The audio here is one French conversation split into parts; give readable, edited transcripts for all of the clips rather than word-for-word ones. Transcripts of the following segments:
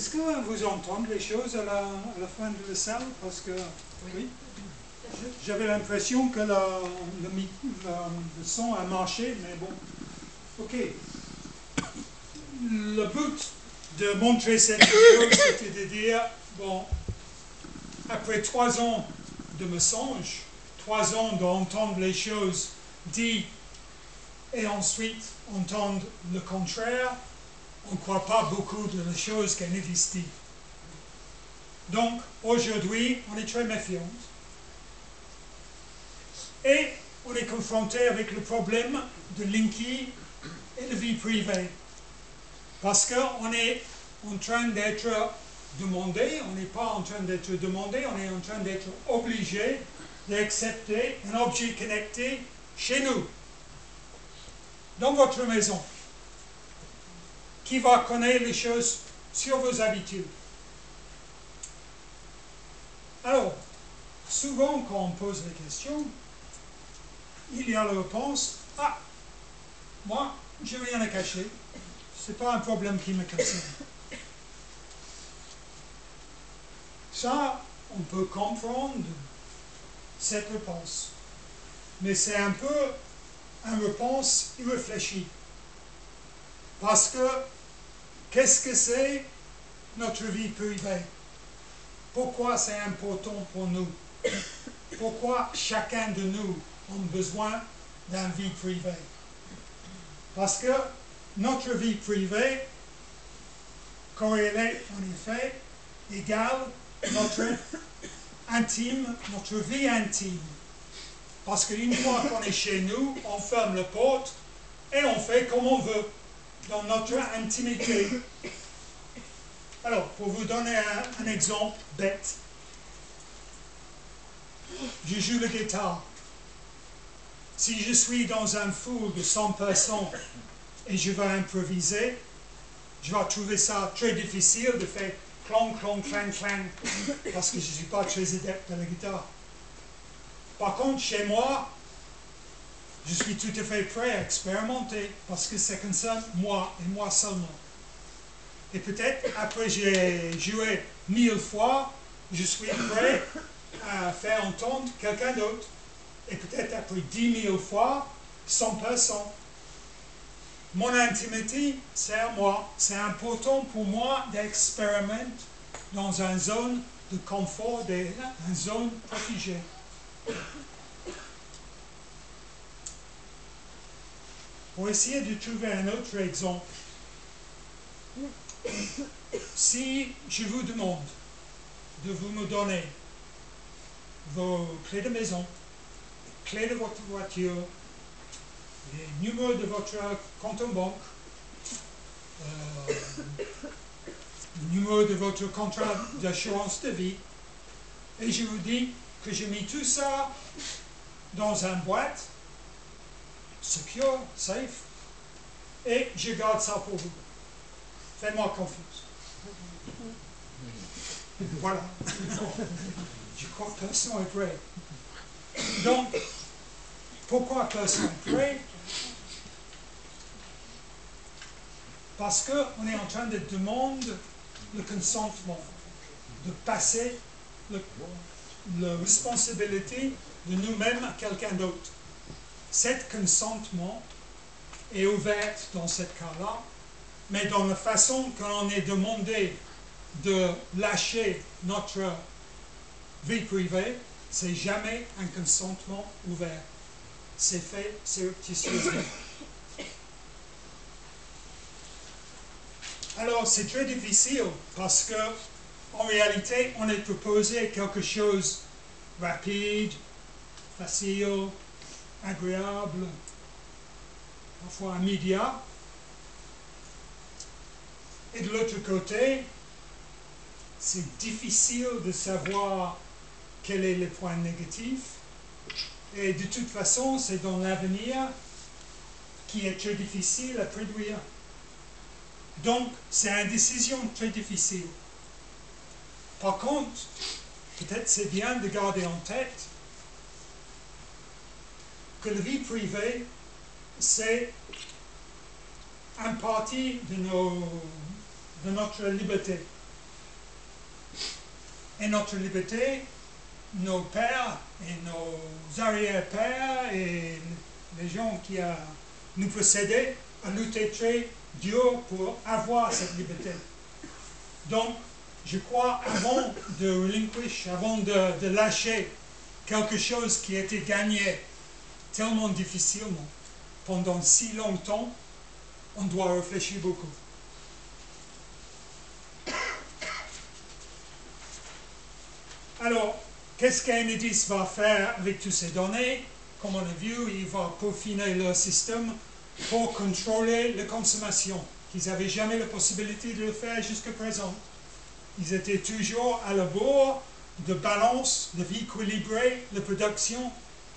Est-ce que vous entendez les choses à la fin de la salle? Parce que, oui, j'avais l'impression que le son a marché, mais bon. Ok. Le but de montrer cette vidéo, c'était de dire, bon, après 3 ans de mensonges, 3 ans d'entendre les choses dites et ensuite entendre le contraire, on ne croit pas beaucoup de les choses qu'elles existent. Donc, aujourd'hui, on est très méfiant. Et on est confronté avec le problème de Linky et de vie privée. Parce qu'on est en train d'être demandé, on n'est pas en train d'être demandé, on est en train d'être obligé d'accepter un objet connecté chez nous, dans votre maison, qui va connaître les choses sur vos habitudes. Alors, souvent quand on pose la question, il y a la réponse, ah, moi, je n'ai rien à cacher, ce n'est pas un problème qui me concerne. Ça, on peut comprendre cette réponse. Mais c'est un peu une réponse irréfléchie. Parce que, qu'est-ce que c'est notre vie privée? Pourquoi c'est important pour nous? Pourquoi chacun de nous a besoin d'une vie privée? Parce que notre vie privée corrélée, en effet, égale notre intime, notre vie intime. Parce qu'une fois qu'on est chez nous, on ferme la porte et on fait comme on veut, dans notre intimité. Alors, pour vous donner un exemple bête, je joue la guitare. Si je suis dans un foule de 100 personnes et je vais improviser, je vais trouver ça très difficile de faire clang, clang, clang, clang, parce que je ne suis pas très adepte de la guitare. Par contre, chez moi, je suis tout à fait prêt à expérimenter, parce que ça concerne moi, et moi seulement. Et peut-être, après j'ai joué 1000 fois, je suis prêt à faire entendre quelqu'un d'autre. Et peut-être après 10 000 fois, 100 personnes. Mon intimité, c'est à moi. C'est important pour moi d'expérimenter dans une zone de confort, une zone protégée. Pour essayer de trouver un autre exemple, si je vous demande de vous me donner vos clés de maison, clés de votre voiture, les numéros de votre compte en banque, le numéro de votre contrat d'assurance de vie, et je vous dis que j'ai mis tout ça dans une boîte, secure, safe, et je garde ça pour vous. Faites-moi confiance. Voilà. Je crois que personne est prêt. Donc, pourquoi personne n'est prêt? Parce qu'on est en train de demander le consentement, de passer la responsabilité de nous-mêmes à quelqu'un d'autre. Cet consentement est ouvert dans ce cas-là, mais dans la façon qu'on est demandé de lâcher notre vie privée, c'est jamais un consentement ouvert. C'est fait surreptitieusement. Alors, c'est très difficile parce que, en réalité, on est proposé quelque chose rapide, facile, agréable, parfois immédiat. Et de l'autre côté, c'est difficile de savoir quel est le point négatif. Et de toute façon, c'est dans l'avenir qui est très difficile à prédire. Donc, c'est une décision très difficile. Par contre, peut-être c'est bien de garder en tête que la vie privée, c'est une partie de notre liberté. Et notre liberté, nos pères et nos arrière-pères et les gens qui nous précédaient ont lutté très dur pour avoir cette liberté. Donc, je crois, avant de relinquish, avant de lâcher quelque chose qui a été gagné tellement difficilement, pendant si longtemps, on doit réfléchir beaucoup. Alors, qu'est-ce qu'Enedis va faire avec toutes ces données? Comme on a vu, il va peaufiner leur système pour contrôler la consommation, qu'ils n'avaient jamais la possibilité de le faire jusqu'à présent. Ils étaient toujours à la bord de balance, de équilibrer la production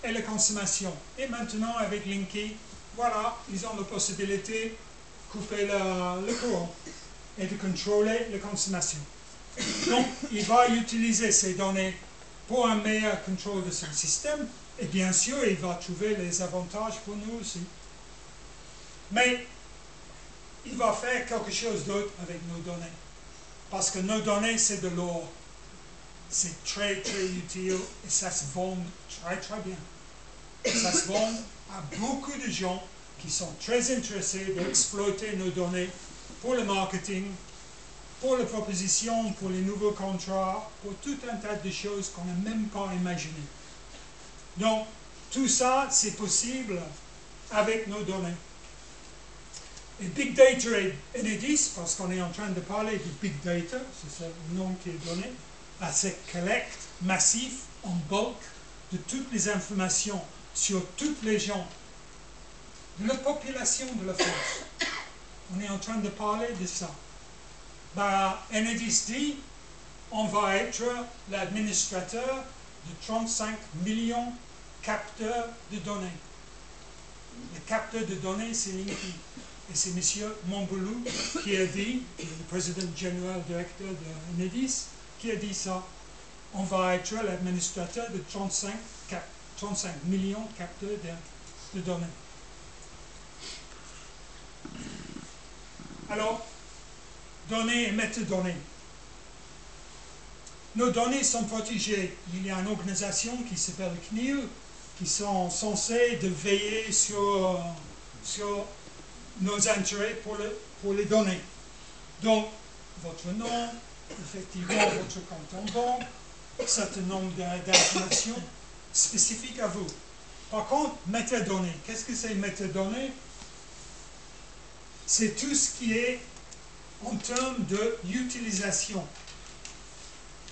et la consommation. Et maintenant, avec Linky, voilà, ils ont la possibilité de couper le courant et de contrôler la consommation. Donc, il va utiliser ces données pour un meilleur contrôle de son système, et bien sûr, il va trouver les avantages pour nous aussi. Mais, il va faire quelque chose d'autre avec nos données. Parce que nos données, c'est de l'or. C'est très, très utile et ça se vend très, très bien. Ça se vend à beaucoup de gens qui sont très intéressés d'exploiter nos données pour le marketing, pour les propositions, pour les nouveaux contrats, pour tout un tas de choses qu'on n'a même pas imaginées. Donc, tout ça, c'est possible avec nos données. Et Big Data et Enedis, parce qu'on est en train de parler de Big Data, c'est ça le nom qui est donné, à cette collecte massive, en bulk, de toutes les informations sur toutes les gens, de la population de la France. On est en train de parler de ça. Enedis dit, on va être l'administrateur de 35 millions de capteurs de données. Le capteur de données, c'est Linky. Et c'est M. Montboulou qui a dit, qui est le président général directeur de Enedis, qui a dit ça. On va être l'administrateur de 35 millions de capteurs de données. Alors, données et métadonnées. Nos données sont protégées. Il y a une organisation qui s'appelle CNIL, qui sont censés de veiller sur nos intérêts pour les données. Donc, votre nom, effectivement, votre compte en banque, un certain nombre d'informations spécifiques à vous. Par contre, métadonnées. Qu'est-ce que c'est métadonnées? C'est tout ce qui est en termes d'utilisation.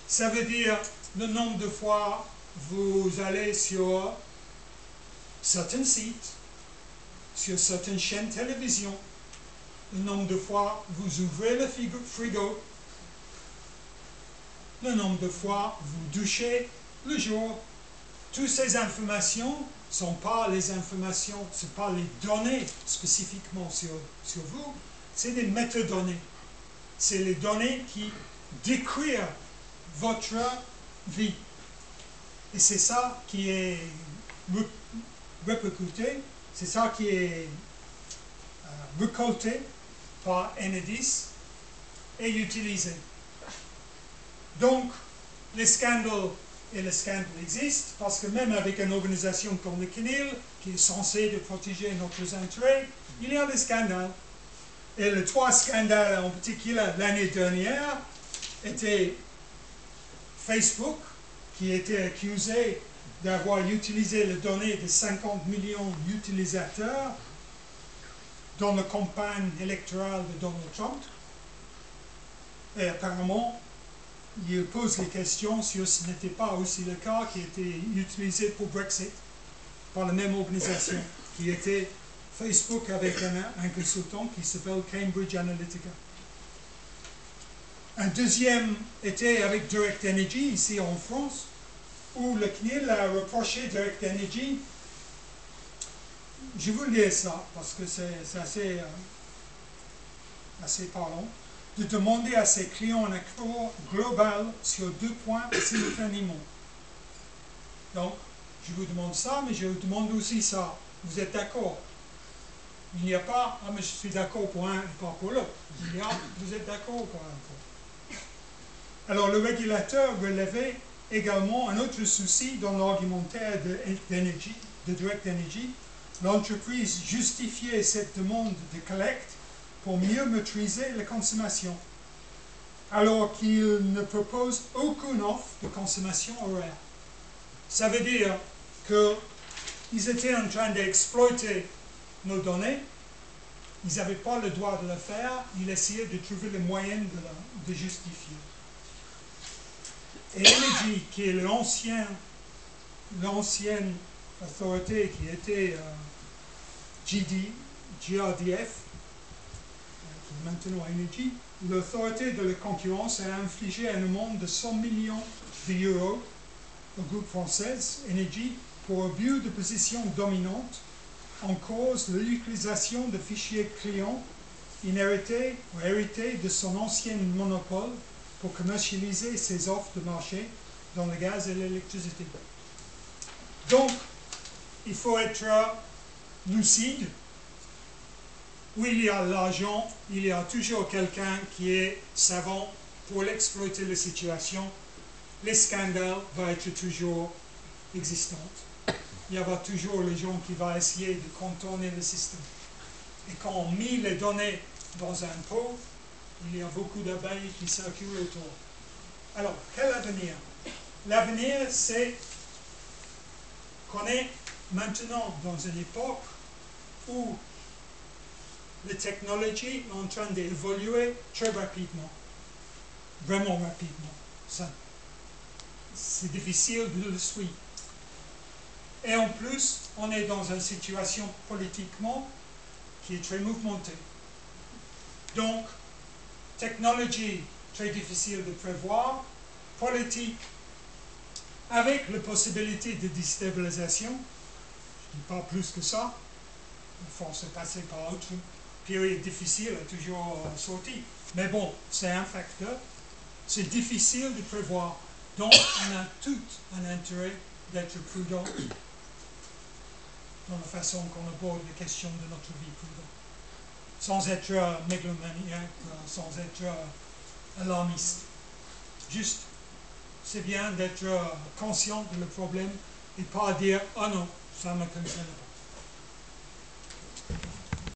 Ça veut dire le nombre de fois vous allez sur certains sites, sur certaines chaînes de télévision, le nombre de fois vous ouvrez le frigo, le nombre de fois vous douchez le jour. Toutes ces informations ne sont pas les informations, ce pas les données spécifiquement sur vous, c'est des métadonnées. C'est les données qui décrivent votre vie. Et c'est ça qui est répercuté, c'est ça qui est récolté par Enedis et utilisé. Donc, les scandales existent parce que même avec une organisation comme le CNIL, qui est censée de protéger nos intérêts, il y a des scandales. Et les 3 scandales en particulier l'année dernière étaient Facebook, qui était accusé d'avoir utilisé les données de 50 millions d'utilisateurs dans la campagne électorale de Donald Trump. Et apparemment, il pose les questions sur ce n'était pas aussi le cas qui était utilisé pour Brexit par la même organisation, qui était Facebook avec un consultant qui s'appelle Cambridge Analytica. Un deuxième était avec Direct Energy, ici en France, où le CNIL a reproché Direct Energy. Je vous lis ça, parce que c'est assez parlant, de demander à ses clients un accord global sur 2 points simultanément. Donc, je vous demande ça, mais je vous demande aussi ça. Vous êtes d'accord? Il n'y a pas, ah mais je suis d'accord pour un et pas pour l'autre. Il y a, vous êtes d'accord pour un point. Alors le régulateur relevait également un autre souci dans l'argumentaire de Direct Energy. L'entreprise justifiait cette demande de collecte pour mieux maîtriser la consommation, alors qu'il ne propose aucune offre de consommation horaire. Ça veut dire qu'ils étaient en train d'exploiter nos données, ils n'avaient pas le droit de le faire, ils essayaient de trouver le moyen de justifier. Et Energy, qui est l'ancienne autorité qui était GRDF, qui est maintenant Energy, l'autorité de la concurrence a infligé une amende de 100 millions d'euros au groupe français Energy pour abus de position dominante en cause de l'utilisation de fichiers clients inhérités ou hérités de son ancien monopole pour commercialiser ses offres de marché dans le gaz et l'électricité. Donc, il faut être lucide. Où il y a l'argent, il y a toujours quelqu'un qui est savant pour exploiter la situation. Les scandales vont être toujours existants. Il y aura toujours les gens qui vont essayer de contourner le système. Et quand on met les données dans un pot, il y a beaucoup d'abeilles qui circulent autour. Alors, quel avenir? L'avenir, c'est qu'on est maintenant dans une époque où les technologies sont en train d'évoluer très rapidement. Vraiment rapidement. C'est difficile de le suivre. Et en plus, on est dans une situation politiquement qui est très mouvementée. Donc, technologie très difficile de prévoir, politique avec la possibilité de déstabilisation, je ne dis pas plus que ça, il faut se passer par autre période difficile a toujours sorti. Mais bon, c'est un facteur, c'est difficile de prévoir. Donc, on a tout un intérêt d'être prudent dans la façon qu'on aborde les questions de notre vie prudente. Sans être mégalomaniaque, sans être alarmiste. Juste, c'est bien d'être conscient de le problème et pas dire « Ah non, ça ne me concerne pas ».